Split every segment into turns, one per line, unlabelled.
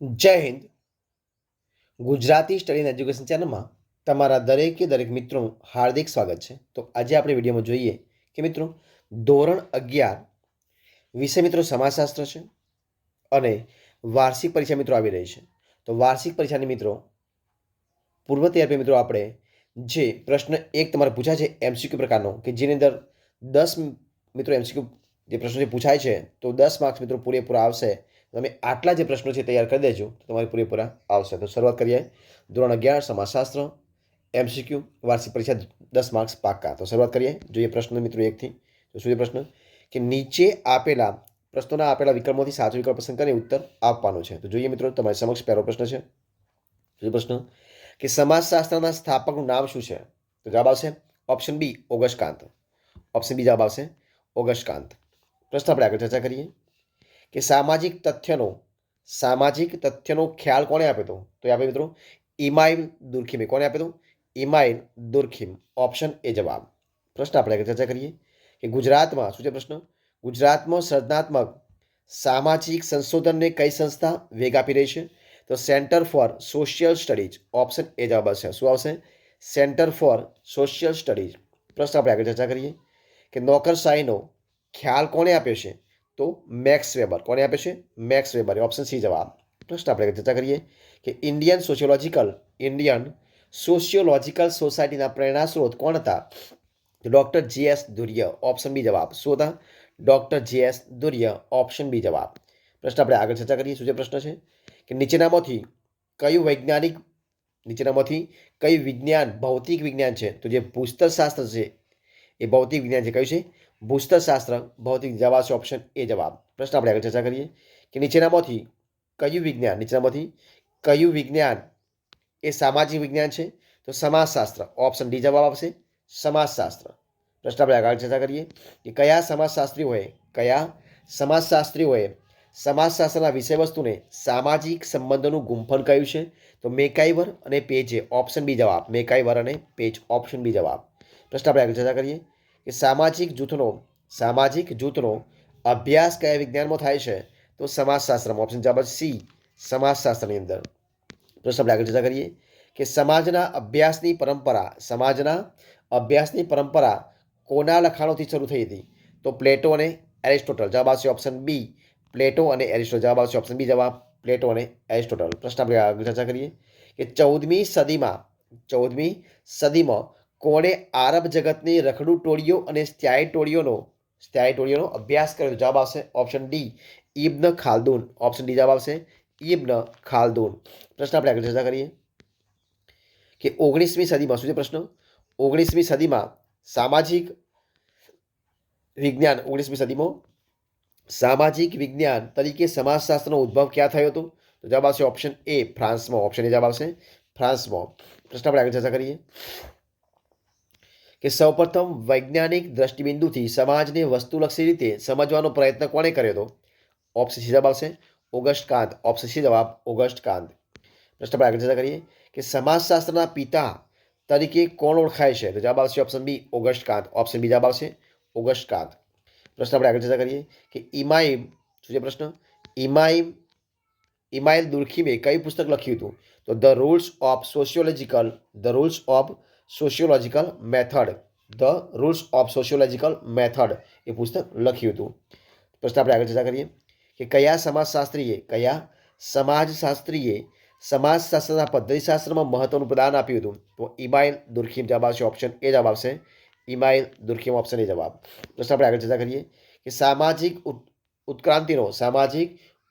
જય Hind. Gujarati study and education ચેનલમાં તમારા દરેક મિત્રોનું હાર્દિક સ્વાગત છે. તો આજે આપણે વિડીયોમાં જોઈએ કે મિત્રો ધોરણ 11 વિષય મિત્રો સમાજશાસ્ત્ર છે અને વાર્ષિક પરીક્ષા મિત્રો આવી રહી છે. તો વાર્ષિક પરીક્ષાની મિત્રો પૂર્વ તૈયારી મિત્રો આપણે જે પ્રશ્ન એક તમારે પૂછાય છે એમસીક્યુ પ્રકારનો કે જેની અંદર 10 મિત્રો એમસીક્યુ જે પ્રશ્નો જે પૂછાય છે તો 10 માર્ક્સ મિત્રો પૂરેપૂરા આવશે. તમે આટલા જે પ્રશ્નો છે તૈયાર કરી દેજો તો તમારે પૂરેપૂરા આવશે. તો શરૂઆત કરીએ. ધોરણ 11 સમાજશાસ્ત્ર એમસીક્યુ વાર્ષિક પરીક્ષા 10 માર્ક્સ પાક્કા. તો શરૂઆત કરીએ. જોઈએ પ્રશ્ન મિત્રો 1 થી. તો શું છે પ્રશ્ન કે નીચે આપેલા પ્રશ્નોના આપેલા વિકલ્પોમાંથી સાચો વિકલ્પ પસંદ કરીને ઉત્તર આપવાનો છે. તો જોઈએ મિત્રો તમારી સમક્ષ પહેલો પ્રશ્ન છે. શું પ્રશ્ન કે સમાજશાસ્ત્રના સ્થાપકનું નામ શું છે? તો જવાબ આવશે ઓપ્શન બી ઓગસ્ટ કાંત. ઓપ્શન બી જવાબ આવશે ઓગસ્ટ કાંત. પ્રશ્ન આપણે આગળ ચર્ચા કરીએ કે સામાજિક તથ્યનો ખ્યાલ કોણે આપ્યો હતો? તો આપે મિત્રો ઇમાઇલ દુર્ખીમે. કોણે આપ્યો હતો? ઇમાઇલ દુર્ખીમ. ઓપ્શન એ જવાબ. પ્રશ્ન આપણે આગળ ચર્ચા કરીએ કે ગુજરાતમાં શું છે પ્રશ્ન ગુજરાતમાં સર્જનાત્મક સામાજિક સંશોધનને કઈ સંસ્થા વેગ આપી રહી છે? તો centre for social studies. Option A જવાબ આવશે. શું આવશે? Centre for social studies. પ્રશ્ન આપણે આગળ ચર્ચા કરીએ કે નોકરશાહીનો ખ્યાલ કોણે આપ્યો છે? તો મેક્સ વેબર. કોને આપે છે? Max Weber. ઓપ્શન સી જવાબ. પ્રશ્ન આપણે ચર્ચા કરીએ કે ઇન્ડિયન સોશિયોલોજીકલ સોસાયટીના પ્રેરણા સ્ત્રોત કોણ હતા? ડોક્ટર જે.એસ. ધુર્ય. ઓપ્શન બી જવાબ. શું હતા? ડોક્ટર જે.એસ. ધુર્ય. ઓપ્શન બી જવાબ. પ્રશ્ન આપણે આગળ ચર્ચા કરીએ. શું છે પ્રશ્ન છે કે નીચેનામાંથી કયું વિજ્ઞાન ભૌતિક વિજ્ઞાન છે? તો જે ભૂસ્તરશાસ્ત્ર છે એ ભૌતિક વિજ્ઞાન છે. કયું છે? ભૂસ્તરશાસ્ત્ર ભૌતિક. જવાબ આવશે ઓપ્શન એ જવાબ. પ્રશ્ન આપણે આગળ ચર્ચા કરીએ કે નીચેનામાંથી કયું વિજ્ઞાન એ સામાજિક વિજ્ઞાન છે? તો સમાજશાસ્ત્ર. ઓપ્શન ડી જવાબ આવશે સમાજશાસ્ત્ર. પ્રશ્ન આપણે આગળ ચર્ચા કરીએ કે કયા સમાજશાસ્ત્રીઓએ સમાજશાસ્ત્રના વિષયવસ્તુને સામાજિક સંબંધોનું ગુંફણ કહ્યું છે? તો મેકાઈવર અને પેજે. ઓપ્શન બી જવાબ. મેકાઈવર અને પેજ. ઓપ્શન બી જવાબ. પ્રશ્ન આપણે આગળ ચર્ચા કરીએ કે સામાજિક જૂથનો અભ્યાસ કયા વિજ્ઞાનમાં થાય છે? તો સમાજશાસ્ત્રમાં. ઓપ્શન જવાબ સી સમાજશાસ્ત્રની અંદર. પ્રશ્ન આપણે આગળ ચર્ચા કરીએ કે સમાજના અભ્યાસની પરંપરા કોના લખાણોથી શરૂ થઈ હતી? તો પ્લેટો અને એરિસ્ટોટલ. જવાબ આવશે ઓપ્શન બી પ્લેટો અને એરિસ્ટોટલ. જવાબ આવશે ઓપ્શન બી જવાબ પ્લેટો અને એરિસ્ટોટલ. પ્રશ્ન આપણે આગળ ચર્ચા કરીએ કે 14મી સદીમાં કોણે આરબ જગતની રખડુ ટોળીઓ અને સ્થાયી ટોળીઓનો અભ્યાસ કર્યો? જવાબ આવશે option D ibn ખાલ્દુન. Option D જવાબ આવશે ઇબ્ન ખાલ્દુન. પ્રશ્ન આપણે આગળ ચર્ચા કરીએ કે 19મી સદીમાં શું છે પ્રશ્ન 19મી સદીમાં સામાજિક વિજ્ઞાન તરીકે સમાજશાસ્ત્રનો ઉદ્ભવ ક્યાં થયો હતો? તો જવાબ આવશે ઓપ્શન એ ફ્રાન્સમાં. ઓપ્શન એ જવાબ આવશે ફ્રાન્સમાં. પ્રશ્ન આપણે આગળ ચર્ચા કરીએ કે સૌપ્રથમ વૈજ્ઞાનિક દ્રષ્ટિબિંદુથી સમાજને વસ્તુલક્ષી રીતે સમજવાનો પ્રયત્ન કોણે કર્યો હતો? ઓપ્શન સી જવાબ આવશે ઓગસ્ટ કાંત. ઓપ્શન સી જવાબ ઓગસ્ટ કાંત. પ્રશ્ન આપણે આગળ ચર્ચા કરીએ કે સમાજશાસ્ત્રના પિતા તરીકે કોણ ઓળખાય છે? તો જવાબ આવશે ઓપ્શન બી ઓગસ્ટ કાંત. ઓપ્શન બી જવાબ આવશે ઓગસ્ટ કાંત. પ્રશ્ન આપણે આગળ ચર્ચા કરીએ કે ઇમાઇલ દુર્ખીમે કયું પુસ્તક લખ્યું હતું? તો the rules of sociological method એ પુસ્તક લખ્યું હતું. પ્રશ્ન આપણે આગળ ચર્ચા કરીએ કે કયા સમાજશાસ્ત્રીએ સમાજશાસ્ત્રના પદ્ધતિશાસ્ત્રમાં મહત્વનું પ્રદાન આપ્યું હતું? તો ઇમાઇલ દુર્ખીમ. જવાબ આવશે ઓપ્શન એ જવાબ આવશે ઇમાઇલ દુર્ખીમ. ઓપ્શન એ જવાબ. પ્રશ્ન આપણે આગળ ચર્ચા કરીએ કે સામાજિક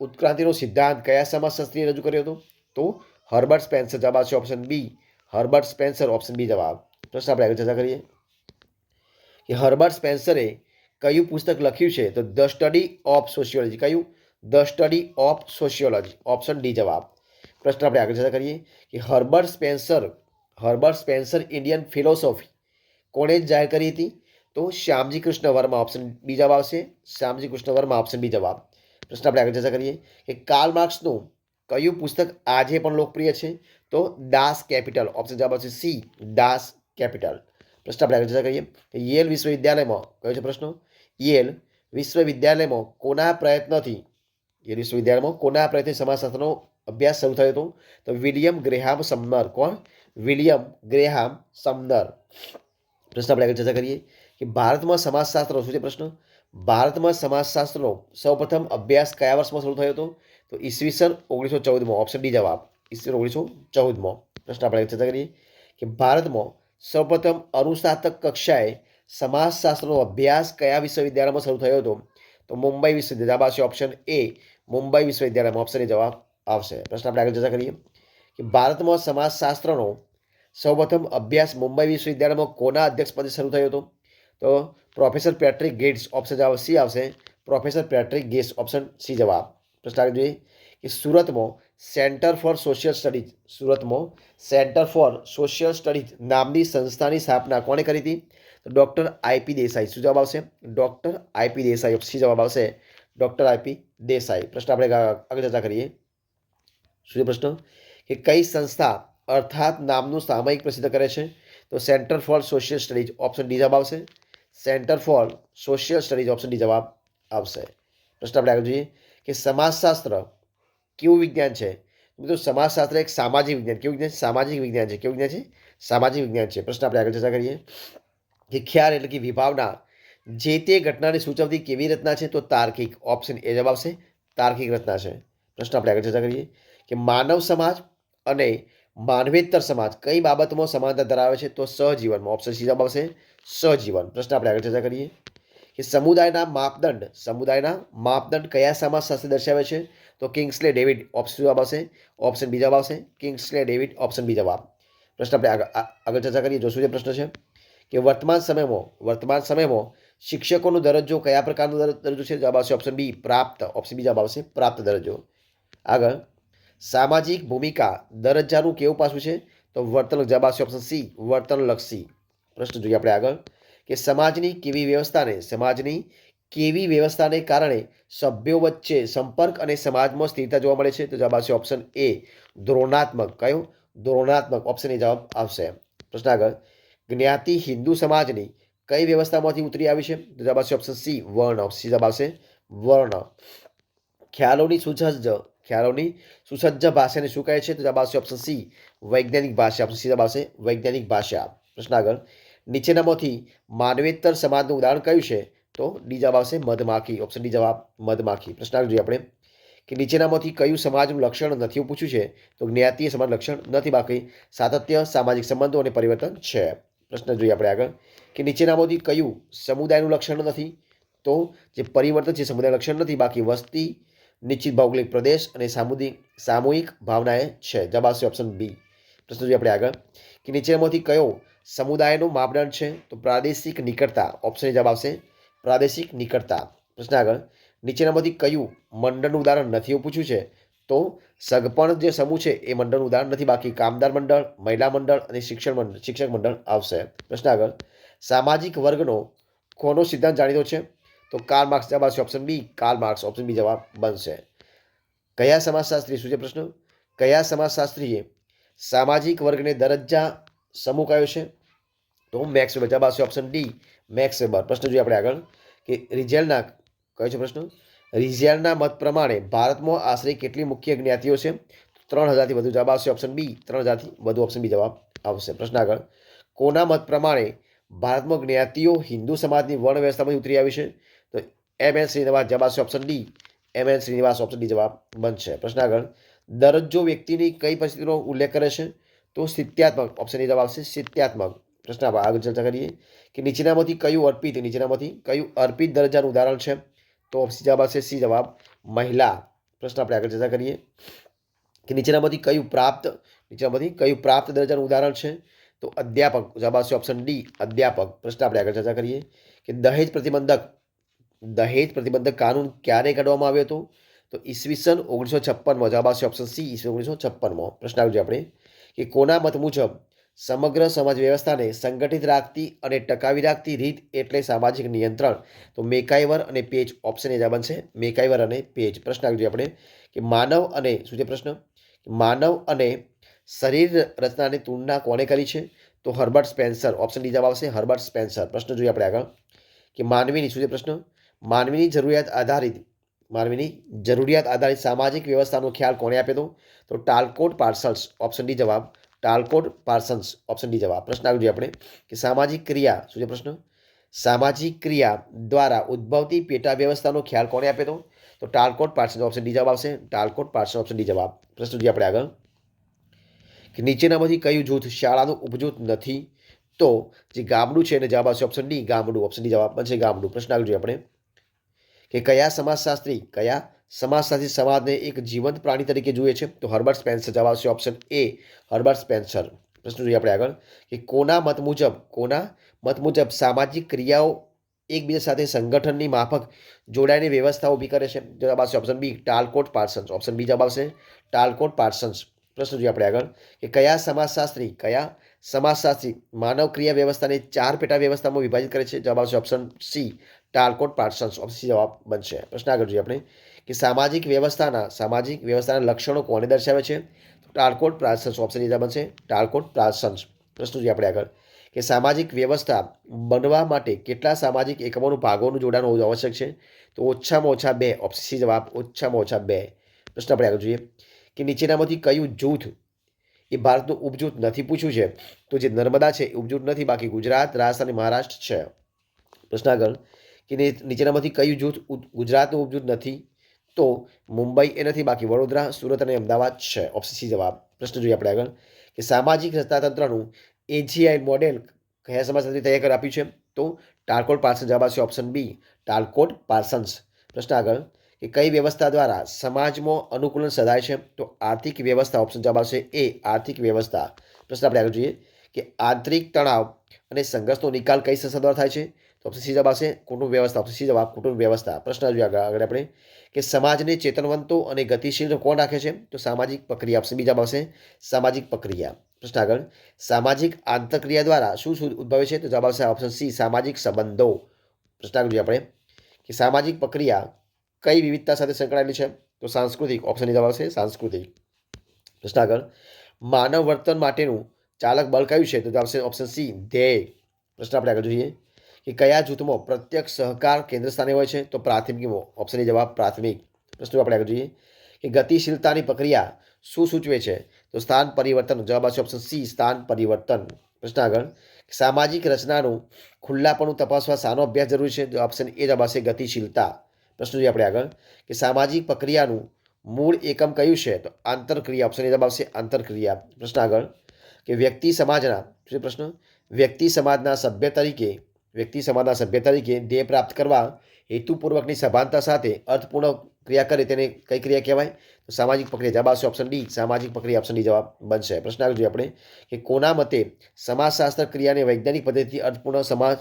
ઉત્ક્રાંતિનો સિદ્ધાંત કયા સમાજશાસ્ત્રીએ રજૂ કર્યો હતો? તો હર્બર્ટ સ્પેન્સર. જવાબ આવશે option B Herbert Spencer. Option B જવાબ. પ્રશ્ન આપણે આગળ ચર્ચા કરીએ કે હર્બર્ટ સ્પેન્સરે કયું પુસ્તક લખ્યું છે? તો ધ સ્ટડી ઓફ સોશિયોલોજી. કયું? The study of sociology. Option D જવાબ. પ્રશ્ન આપણે આગળ ચર્ચા કરીએ કે હર્બર્ટ સ્પેન્સર ઇન્ડિયન ફિલોસોફી કોણે જાહેર કરી હતી? તો શ્યામજી કૃષ્ણ વર્મા. ઓપ્શન બી જવાબ આવશે શ્યામજી કૃષ્ણ વર્મા. ઓપ્શન બી જવાબ. પ્રશ્ન આપણે આગળ ચર્ચા કરીએ કે કાર્લ માર્ક્સનું કયું પુસ્તક આજે પણ લોકપ્રિય છે? તો દાસ કેપિટલ. ઓપ્શન જવાબ આવશે સી દાસ કેપિટલ. પ્રશ્ન આપણે આગળ ચર્ચા કરીએ કે યેલ વિશ્વવિદ્યાલયમાં કયો છે પ્રશ્ન યેલ વિશ્વવિદ્યાલયમાં કોના પ્રયત્નથી સમાજશાસ્ત્રનો અભ્યાસ શરૂ થયો હતો? તો વિલિયમ ગ્રેહામ સમનર. કોણ? William Graham Sumner. પ્રશ્ન આપણે આગળ ચર્ચા કરીએ કે ભારતમાં સમાજશાસ્ત્ર શું છે પ્રશ્ન? ભારતમાં સમાજશાસ્ત્રનો સૌપ્રથમ અભ્યાસ કયા વર્ષમાં શરૂ થયો હતો? તો ઈસવીસન 1914માં. ઓપ્શન ડી જવાબ. ઈસવીસન 1914માં. પ્રશ્ન આપણે આગળ ચર્ચા કરીએ કે ભારતમાં સૌપ્રથમ અનુસ્નાતક કક્ષાએ સમાજશાસ્ત્રનો અભ્યાસ કયા વિશ્વવિદ્યાલયમાં શરૂ થયો હતો? તો મુંબઈ વિશ્વવિદ્યાલય. જવાબ આવશે ઓપ્શન એ, મુંબઈ વિશ્વવિદ્યાલયમાં. ઓપ્શન એ જવાબ આવશે. પ્રશ્ન આપણે આગળ ચર્ચા કરીએ કે ભારતમાં સમાજશાસ્ત્રનો સૌપ્રથમ અભ્યાસ મુંબઈ વિશ્વવિદ્યાલયમાં કોના અધ્યક્ષપદે શરૂ થયો હતો? તો પ્રોફેસર પેટ્રિક ગેટ્સ. ઓપ્શન જવાબ સી આવશે. Professor Patrick Geddes. Option C જવાબ. પ્રશ્ન આગળ જોઈએ કે સુરતમાં સેન્ટર ફોર સોશિયલ સ્ટડીઝ, સુરતમાં સેન્ટર ફોર સોશિયલ સ્ટડીઝ નામની સંસ્થાની સ્થાપના કોણે કરી હતી? તો ડૉક્ટર આઈપી દેસાઈ. શું જવાબ આવશે? Doctor IP Desai. સી જવાબ આવશે. Doctor IP Desai. પ્રશ્ન આપણે આગળ ચર્ચા કરીએ. શું છે પ્રશ્ન કે કઈ સંસ્થા અર્થાત નામનું સામયિક પ્રસિદ્ધ કરે છે? તો centre for social studies. Option D જવાબ આવશે. Centre for social studies. Option D જવાબ આવશે. પ્રશ્ન આપણે આગળ જોઈએ કે સમાજશાસ્ત્ર કેવું વિજ્ઞાન છે? મિત્રો સમાજશાસ્ત્ર એક સામાજિક વિજ્ઞાન. કેવું વિજ્ઞાન? સામાજિક વિજ્ઞાન છે. કેવું વિજ્ઞાન છે? સામાજિક વિજ્ઞાન છે. પ્રશ્ન આપણે આગળ ચર્ચા કરીએ કે ખ્યાલ એટલે કે વિભાવના જે તે ઘટનાને સૂચવતી કેવી રચના છે? તો તાર્કિક. ઓપ્શન એ જવાબ આવશે. તાર્કિક રચના છે. પ્રશ્ન આપણે આગળ ચર્ચા કરીએ કે માનવ સમાજ અને માનવેતર સમાજ કઈ બાબતમાં સમાનતા ધરાવે છે? તો સહજીવનમાં. ઓપ્શન સી જવાબ આવશે. સહજીવન. પ્રશ્ન આપણે આગળ ચર્ચા કરીએ કે સમુદાયના માપદંડ કયા સમાજશાસ્ત્ર દર્શાવે છે? તો કિંગ્સલે ડેવિડ. ઓપ્શન જવાબ આવશે. ઓપ્શન બી જવાબ આવશે. કિંગ્સલે ડેવિડ. ઓપ્શન બી જવાબ. પ્રશ્ન આપણે આગળ ચર્ચા કરીએ. જો શું જે પ્રશ્ન છે કે વર્તમાન સમયમાં શિક્ષકોનો દરજ્જો કયા પ્રકારનો દરજ્જો છે? જવાબ આવશે ઓપ્શન બી પ્રાપ્ત. ઓપ્શન બી જવાબ આવશે પ્રાપ્ત દરજ્જો. આગળ સામાજિક ભૂમિકા દરજ્જાનું કેવું પાસું છે? તો વર્તન. જવાબ આવશે ઓપ્શન સી વર્તનલક્ષી. પ્રશ્ન જોઈએ આપણે આગળ કે સમાજની કેવી વ્યવસ્થાને કારણે સભ્યો વચ્ચે સંપર્ક અને સમાજમાં સ્થિરતા જોવા મળે છે? તો જવાબ આવશે ઓપ્શન એ ધોરણાત્મક. કયું? ધોરણાત્મક. ઓપ્શન એ જવાબ આવશે. પ્રશ્ન આગળ જ્ઞાતિ હિન્દુ સમાજની કઈ વ્યવસ્થામાંથી ઉતરી આવી છે? તો જવાબ આવશે ઓપ્શન સી વર્ણ. સી જવાબ આવશે વર્ણ. ખ્યાલોની સુસજ્જ ભાષાને શું કહે છે? તો જવાબ આવશે ઓપ્શન સી વૈજ્ઞાનિક ભાષા. ઓપ્શન સી જવાબ આવશે વૈજ્ઞાનિક ભાષા. પ્રશ્ન આગળ નીચેનામાંથી માનવેતર સમાજનું ઉદાહરણ કયું છે? તો ડી જવાબ આવશે મધમાખી. ઓપ્શન ડી જવાબ મધમાખી. પ્રશ્ન આગળ જોઈએ આપણે કે નીચેનામાંથી કયું સમાજનું લક્ષણ નથી પૂછ્યું છે? તો જ્ઞાતીય સમાજ લક્ષણ નથી, બાકી સાતત્ય, સામાજિક સંબંધો અને પરિવર્તન છે. પ્રશ્ન જોઈએ આપણે આગળ કે નીચેનામાંથી કયું સમુદાયનું લક્ષણ નથી? તો જે પરિવર્તન છે સમુદાય લક્ષણ નથી, બાકી વસ્તી, નિશ્ચિત ભૌગોલિક પ્રદેશ અને સામૂહિક ભાવનાએ છે. જવાબ આવશે ઓપ્શન બી. પ્રશ્ન જોઈએ આપણે આગળ કે નીચેનામાંથી કયો સમુદાયનો માપદંડ છે? તો પ્રાદેશિક નિકટતા. ઓપ્શન જવાબ આવશે પ્રાદેશિક નિકટતા. પ્રશ્ન આગળ નીચેનામાંથી કયું મંડળનું ઉદાહરણ નથી એવું પૂછ્યું છે? તો સગપણ જે સમૂહ છે એ મંડળનું ઉદાહરણ નથી, બાકી કામદાર મંડળ, મહિલા મંડળ અને શિક્ષક મંડળ આવશે. પ્રશ્ન આગળ સામાજિક વર્ગનો કોનો સિદ્ધાંત જાણીતો છે? તો કાર્લ માર્ક્સ. જવાબ આવશે option B Karl Marx. Option B જવાબ બનશે. કયા સમાજશાસ્ત્રી શું છે પ્રશ્ન? કયા સમાજશાસ્ત્રીએ સામાજિક વર્ગને દરજ્જા સમૂહ કયો છે? તો મેક્સ વેબર. જવાબ આવશે ઓપ્શન ડી મેક્સ વેબર. પ્રશ્ન જોઈએ આપણે આગળ કે રિઝેલના કયો છે પ્રશ્ન? રિઝેલના મત પ્રમાણે ભારતમાં આશરે કેટલી મુખ્ય જ્ઞાતિઓ છે? 3000થી વધુ. જવાબ આવશે ઓપ્શન બી 3000થી વધુ. ઓપ્શન બી જવાબ આવશે. પ્રશ્ન આગળ કોના મત પ્રમાણે ભારતમાં જ્ઞાતિઓ હિન્દુ સમાજની વર્ણ વ્યવસ્થામાંથી ઉતરી આવી છે? તો એમ.એન. શ્રીનિવાસ. જવાબ આવશે option D M N. Srinivas. Option D જવાબ બનશે. પ્રશ્ન આગળ દરજ્જો વ્યક્તિની કઈ પરિસ્થિતિનો ઉલ્લેખ કરે છે? તો સ્થિત્યાત્મક. ઓપ્શન એ જવાબ આવશે સ્થિત્યાત્મક. પ્રશ્ન આગળ ચર્ચા કરીએ કે નીચેનામાંથી કયું અર્પિત દરજ્જાનું ઉદાહરણ છે? તો જવાબ આવશે સી જવાબ મહિલા. પ્રશ્ન આપણે આગળ ચર્ચા કરીએ કે નીચેનામાંથી કયું પ્રાપ્ત દરજ્જાનું ઉદાહરણ છે? તો અધ્યાપક. જવાબ આવશે ઓપ્શન ડી અધ્યાપક. પ્રશ્ન આપણે આગળ ચર્ચા કરીએ કે દહેજ પ્રતિબંધક કાનૂન ક્યારે કાઢવામાં આવ્યો હતો? તો ઈસવીસન 1956માં. જવાબ આવશે ઓપ્શન સી ઈસવીસન 1956માં. પ્રશ્ન આવજો આપણે કે કોના મત મુજબ સમગ્ર સમાજ વ્યવસ્થાને સંગઠિત રાખતી અને ટકાવી રાખતી રીત એટલે સામાજિક નિયંત્રણ? તો મેકાઈવર અને પેજ. ઓપ્શન એ બનશે મેકાઈવર અને પેજ. પ્રશ્ન આવજો આપણે કે માનવ અને શરીર રચનાની તુલના કોણે કરી છે? તો હર્બર્ટ સ્પેન્સર. ઓપ્શન ડી જવાબ આવશે હર્બર્ટ સ્પેન્સર. પ્રશ્ન જોઈએ આપણે આગળ કે માનવીની જરૂરિયાત આધારિત માનવીની જરૂરિયાત આધારિત સામાજિક વ્યવસ્થાનો ખ્યાલ કોણે આપ્યો હતો? તો ટાલકોટ પાર્સલ્સ, ઓપ્શન ડી જવાબ. ટાલકોટ પાર્સન્સ, ઓપ્શન ડી જવાબ. પ્રશ્ન આગળ જોઈએ આપણે કે સામાજિક ક્રિયા, શું છે પ્રશ્ન? સામાજિક ક્રિયા દ્વારા ઉદ્ભવતી પેટા વ્યવસ્થાનો ખ્યાલ કોણે આપ્યો હતો? તો ટાલકોટ પાર્સન, ઓપ્શન ડી જવાબ આવશે. ટાલકોટ પાર્સન, ઓપ્શન ડી જવાબ. પ્રશ્ન જોઈએ આપણે આગળ કે નીચેનામાંથી કયું જૂથ શાળાનું ઉપજૂથ નથી? તો જે ગામડું છે એને જવાબ આવશે ઓપ્શન ડી ગામડું, ઓપ્શન ડી જવાબ બનશે ગામડું. પ્રશ્ન આગળ જોઈએ આપણે કે કયા સમાજશાસ્ત્રી સમાજને એક જીવંત પ્રાણી તરીકે જુએ છે? તો હર્બર્ટ સ્પેન્સર, જવાબ આવશે ઓપ્શન એ હર્બર્ટ સ્પેન્સર. પ્રશ્ન જોઈએ આપણે આગળ કે કોના મત મુજબ સામાજિક ક્રિયાઓ એકબીજા સાથે સંગઠનની માફક જોડાઈને વ્યવસ્થા ઊભી કરે છે? જવાબ આવશે ઓપ્શન બી ટાલકોટ પાર્સન્સ, ઓપ્શન બી જવાબ આવશે ટાલકોટ પાર્સન્સ. પ્રશ્ન જોઈએ આપણે આગળ કે કયા સમાજશાસ્ત્રી માનવ ક્રિયા વ્યવસ્થાને 4 પેટા વ્યવસ્થામાં વિભાજિત કરે છે? જવાબ આવશે ઓપ્શન સી ટાલકોટ પાર્સન્સ, ઓપ્શન સી જવાબ બનશે. પ્રશ્ન આગળ જોઈએ આપણે કે સામાજિક વ્યવસ્થાના લક્ષણો કોને દર્શાવે છે? ટાલકોટ પાર્સન્સ, ઓપ્શન ડી બનશે ટાલકોટ પાર્સન્સ. પ્રશ્ન જોઈએ આપણે આગળ કે સામાજિક વ્યવસ્થા બનવા માટે કેટલા સામાજિક એકમોનું ભાગોનું જોડાણ હોવું આવશ્યક છે? તો ઓછામાં ઓછા 2, ઓપ્શન સી જવાબ ઓછામાં ઓછા 2. પ્રશ્ન આપણે આગળ જોઈએ કે નીચેનામાંથી કયું જૂથ એ ભારતનું ઉપજૂથ નથી? પૂછ્યું છે તો જે નર્મદા છે એ ઉપજૂથ નથી, બાકી ગુજરાત, રાજસ્થાન અને મહારાષ્ટ્ર છે. પ્રશ્ન આગળ કે નીચેનામાંથી કયું જૂથ ગુજરાતનું ઉપજૂથ નથી? તો મુંબઈ એ નથી, બાકી વડોદરા, સુરત અને અમદાવાદ છે. ઓપ્શન સી જવાબ. પ્રશ્ન જોઈએ આપણે આગળ કે સામાજિક રચનાતંત્રનું એજીઆઈ મોડેલ કયા સમાજશાસ્ત્રી તૈયાર કરી આપ્યું છે? તો ટાલકોટ પાર્સન્સ, જવાબ આવશે ઓપ્શન બી ટાલકોટ પાર્સન્સ. પ્રશ્ન આગળ કે કઈ વ્યવસ્થા દ્વારા સમાજમાં અનુકૂલન સધાય છે? તો આર્થિક વ્યવસ્થા, ઓપ્શન જવાબ આવશે એ આર્થિક વ્યવસ્થા. પ્રશ્ન આપણે આગળ જોઈએ કે આંતરિક તણાવ અને સંઘર્ષનો નિકાલ કઈ સંસ્થા દ્વારા થાય છે? તો ઓપ્શન સી જવાબ આવશે કુટુંબ વ્યવસ્થા, ઓપ્શન સી જવાબ કુટુંબ વ્યવસ્થા. પ્રશ્ન જોઈએ આગળ આપણે કે સમાજને ચેતનવંતો અને ગતિશીલ કોણ રાખે છે? તો સામાજિક પ્રક્રિયા, ઓપ્શન બી જવાબ આવશે સામાજિક પ્રક્રિયા. પ્રશ્ન આગળ સામાજિક આંતરક્રિયા દ્વારા શું ઉદ્ભવે છે? તો જવાબ આવશે ઓપ્શન સી સામાજિક સંબંધો. પ્રશ્ન આગળ જોઈએ આપણે કે સામાજિક પ્રક્રિયા કઈ વિવિધતા સાથે સંકળાયેલી છે? તો સાંસ્કૃતિક, ઓપ્શન જવાબ આવશે સાંસ્કૃતિક. પ્રશ્ન આગળ માનવ વર્તન માટેનું ચાલક બળ કયું છે? તો જવાબ આવશે ઓપ્શન સી ધ્યેય. પ્રશ્ન આપણે આગળ જોઈએ કે કયા જૂથમાં પ્રત્યક્ષ સહકાર કેન્દ્ર સ્થાને હોય છે? તો પ્રાથમિકમાં, ઓપ્શન જવાબ પ્રાથમિક. પ્રશ્નો આપણે આગળ જોઈએ કે ગતિશીલતાની પ્રક્રિયા શું સૂચવે છે? તો સ્થાન પરિવર્તન, જવાબ આવશે ઓપ્શન સી સ્થાન પરિવર્તન. પ્રશ્ન આગળ સામાજિક રચનાનું ખુલ્લાપણું તપાસવા શાનો અભ્યાસ જરૂરી છે? તો ઓપ્શન એ જવાબ આવશે ગતિશીલતા. પ્રશ્ન જોઈએ આપણે આગળ કે સામાજિક પ્રક્રિયાનું મૂળ એકમ કયું છે? તો આંતરક્રિયા, ઓપ્શન એ જવાબ આવશે આંતરક્રિયા. પ્રશ્ન આગળ કે વ્યક્તિ સમાજના સભ્ય તરીકે ધ્યેય પ્રાપ્ત કરવા હેતુપૂર્વકની સભાનતા સાથે અર્થપૂર્ણ ક્રિયા કરે તેને કઈ ક્રિયા કહેવાય? તો સામાજિક પ્રક્રિયા, જવાબ આવશે ઓપ્શન ડી સામાજિક પ્રક્રિયા, ઓપ્શન ડી જવાબ બનશે. પ્રશ્ન આગળ જોઈએ આપણે કે કોના મતે સમાજશાસ્ત્ર ક્રિયાને વૈજ્ઞાનિક પદ્ધતિથી અર્થપૂર્ણ સમાજ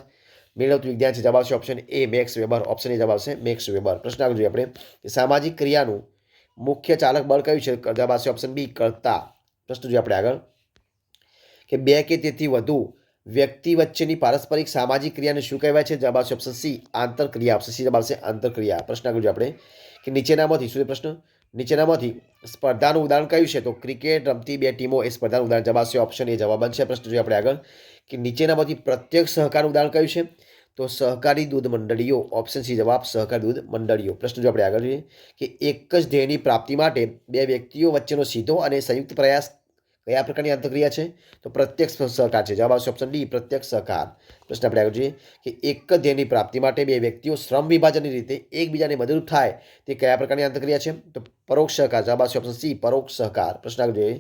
મેળવતું વિજ્ઞાન છે? જવાબ આવશે option A Max Weber, option A જવાબ આવશે મેક્સ વેબર. પ્રશ્ન આગળ જોઈએ આપણે કે સામાજિક ક્રિયાનું મુખ્ય ચાલક બળ કયું છે? જવાબ આવશે ઓપ્શન બી કર્તા. પ્રશ્ન જોઈએ આપણે આગળ કે 2 કે તેથી વધુ વ્યક્તિ વચ્ચેની પારસ્પરિક સામાજિક ક્રિયાને શું કહેવાય છે? જવાબ આવશે ઓપ્શન સી આંતરક્રિયા, ઓપ્શન સી જવાબ આવશે આંતરક્રિયા. પ્રશ્ન આગળ જોઈએ આપણે કે નીચેનામાંથી સ્પર્ધાનું ઉદાહરણ કયું છે? તો ક્રિકેટ રમતી 2 ટીમો એ સ્પર્ધાનું ઉદાહરણ, જવાબ આવશે ઓપ્શન એ જવાબ બનશે. પ્રશ્ન જોઈએ આપણે આગળ કે નીચેનામાંથી પ્રત્યક્ષ સહકારનું ઉદાહરણ કયું છે? તો સહકારી દૂધ મંડળીઓ, ઓપ્શન સી જવાબ સહકારી દૂધ મંડળીઓ. પ્રશ્ન જો આપણે આગળ જોઈએ કે એક જ ધ્યેયની પ્રાપ્તિ માટે 2 વ્યક્તિઓ વચ્ચેનો સીધો અને સંયુક્ત પ્રયાસ કયા પ્રકારની આંતરક્રિયા છે? તો પ્રત્યક્ષ સહકાર છે. જવાબ આવશે ઓપ્શન ડી પ્રત્યક્ષ સહકાર. પ્રશ્ન આપણે આગળ જોઈએ કે એક જ ધ્યેયની પ્રાપ્તિ માટે 2 વ્યક્તિઓ શ્રમ વિભાજનની રીતે એકબીજાને મદદરૂપ થાય તે કયા પ્રકારની આંતરક્રિયા છે? તો પરોક્ષ સહકાર. જવાબ આવશે ઓપ્શન સી પરોક્ષ સહકાર. પ્રશ્ન આગળ જોઈએ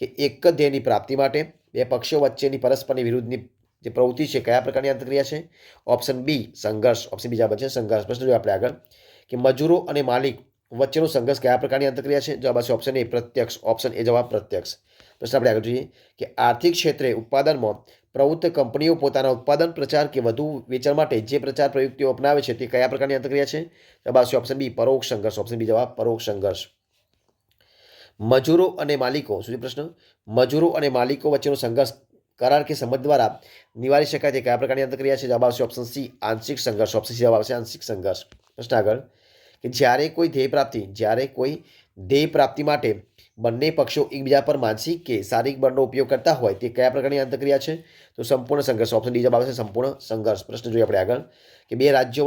કે એક જ ધ્યેયની પ્રાપ્તિ માટે 2 પક્ષો વચ્ચેની પરસ્પરની વિરુદ્ધની જે પ્રવૃત્તિ છે કયા પ્રકારની આંતરક્રિયા છે? ઓપ્શન બી સંઘર્ષ, ઓપ્શન બી જવાબ છે સંઘર્ષ. પ્રશ્ન જોઈએ આપણે આગળ કે મજૂરો અને માલિક વચ્ચેનો સંઘર્ષ કયા પ્રકારની આંતરક્રિયા છે? જવાબ આવશે ઓપ્શન એ પ્રત્યક્ષ, ઓપ્શન એ જવાબ પ્રત્યક્ષ. પ્રશ્ન આપણે આગળ જોઈએ કે આર્થિક ક્ષેત્રે ઉત્પાદનમાં પ્રવૃત્ત કંપનીઓ પોતાના ઉત્પાદન પ્રચાર કે વધુ વેચાણ માટે જે પ્રચાર પ્રયુક્તિઓ અપનાવે છે તે કયા પ્રકારની આંતરક્રિયા છે? જવાબ આવશે ઓપ્શન બી પરોક્ષ સંઘર્ષ, ઓપ્શન બી જવાબ પરોક્ષ સંઘર્ષ. મજૂરો અને માલિકો વચ્ચેનો સંઘર્ષ કરાર કે સંમત દ્વારા નિવારી શકાય તે કયા પ્રકારની આંતરક્રિયા છે? જવાબ આવશે ઓપ્શન સી આંશિક સંઘર્ષ, ઓપ્શન સી જવાબ આવશે આંશિક સંઘર્ષ. પ્રશ્ન આગળ કે જ્યારે કોઈ ધ્યેય પ્રાપ્તિ માટે બંને પક્ષો એકબીજા પર માનસિક કે શારીરિક બળનો ઉપયોગ કરતા હોય તે કયા પ્રકારની આંતરક્રિયા છે? તો સંપૂર્ણ સંઘર્ષ. ઓપ્શન ડી જવાબ આવશે સંપૂર્ણ સંઘર્ષ. પ્રશ્ન જોઈએ આપણે આગળ કે બે રાજ્યો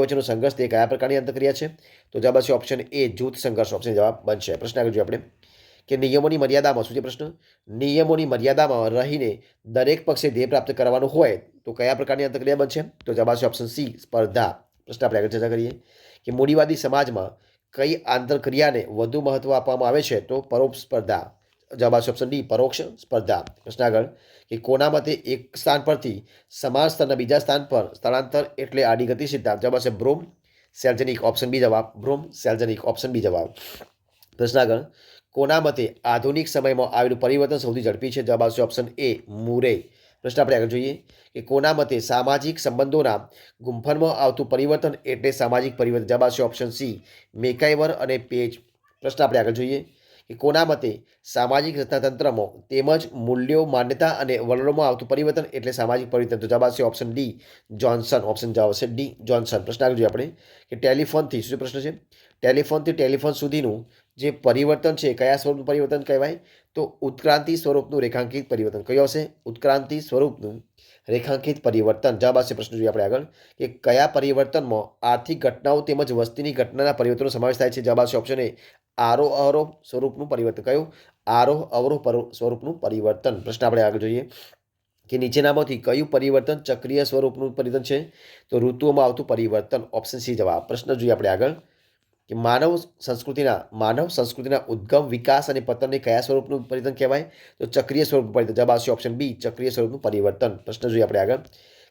વચ્ચેનો સંઘર્ષ તે કયા પ્રકારની આંતરક્રિયા છે? તો જવાબ આવશે ઓપ્શન એ જૂથ સંઘર્ષ. ઓપ્શન જવાબ બનશે. પ્રશ્ન આગળ જોઈએ આપણે કે નિયમોની મર્યાદામાં શું છે પ્રશ્ન? નિયમોની મર્યાદામાં રહીને દરેક પક્ષે ધ્યેય પ્રાપ્ત કરવાનું હોય તો કયા પ્રકારની આંતરક્રિયા બનશે? તો જવાબ આવશે ઓપ્શન સી સ્પર્ધા. પ્રશ્ન આપણે આગળ ચર્ચા કરીએ કે મૂડીવાદી સમાજમાં કઈ આંતરક્રિયાને વધુ મહત્વ આપવામાં આવે છે? તો પરોક્ષ સ્પર્ધા. જવાબ આવશે ઓપ્શન ડી પરોક્ષ સ્પર્ધા. પ્રશ્ન આગળ કે કોના મતે એક સ્થાન પરથી સમાન સ્તરના બીજા સ્થાન પર સ્થળાંતર એટલે આડી ગતિશીલતા? જવાબ આવશે બ્રૂમ સેલ્જનિક. ઓપ્શન બી જવાબ બ્રૂમ સેલ્જનિક. ઓપ્શન બી જવાબ. પ્રશ્ન આગળ કોના મતે આધુનિક સમયમાં આવેલું પરિવર્તન સૌથી ઝડપી છે? જવાબ આવશે ઓપ્શન એ મુરે. પ્રશ્ન આપણે આગળ જોઈએ કે કોના મતે સામાજિક સંબંધોના ગુંફનમાં આવતું પરિવર્તન એટલે સામાજિક પરિવર્તન? જવાબ આવશે ઓપ્શન સી મેકાઈવર અને પેજ. પ્રશ્ન આપણે આગળ જોઈએ કે કોના મતે સામાજિક રચનાતંત્રમાં તેમજ મૂલ્યો માન્યતા અને વલણોમાં આવતું પરિવર્તન એટલે સામાજિક પરિવર્તન? તો જવાબ આવશે ઓપ્શન ડી જોન્સન. ઓપ્શન જવાબ આવશે ડી જોન્સન. પ્રશ્ન આગળ જોઈએ આપણે કે ટેલિફોનથી શું પ્રશ્ન છે? ટેલિફોનથી ટેલિફોન સુધીનું જે પરિવર્તન છે કયા સ્વરૂપનું પરિવર્તન કહેવાય? તો ઉત્ક્રાંતિ સ્વરૂપનું રેખાંકિત પરિવર્તન. કયું આવશે? ઉત્ક્રાંતિ સ્વરૂપનું રેખાંકિત પરિવર્તન. જવાબ આવશે. પ્રશ્ન જોઈએ આપણે આગળ કે કયા પરિવર્તનમાં આર્થિક ઘટનાઓ તેમજ વસ્તીની ઘટનાના પરિવર્તનનો સમાવેશ થાય છે? જવાબ આવશે ઓપ્શન એ આરોહ અવરોહ સ્વરૂપનું પરિવર્તન. કયું? આરોહ અવરોહ સ્વરૂપનું પરિવર્તન. પ્રશ્ન આપણે આગળ જોઈએ કે નીચેનામાંથી કયું પરિવર્તન ચક્રીય સ્વરૂપનું પરિવર્તન છે? તો ઋતુઓમાં આવતું પરિવર્તન. ઓપ્શન સી જવાબ. પ્રશ્ન જોઈએ આપણે આગળ કે માનવ સંસ્કૃતિના ઉદ્ગમ વિકાસ અને પતનને કયા સ્વરૂપનું પરિવર્તન કહેવાય? તો ચક્રીય સ્વરૂપનું પરિવર્તન. જવાબ આવશે ઓપ્શન બી ચક્રીય સ્વરૂપનું પરિવર્તન. પ્રશ્ન જોઈએ આપણે આગળ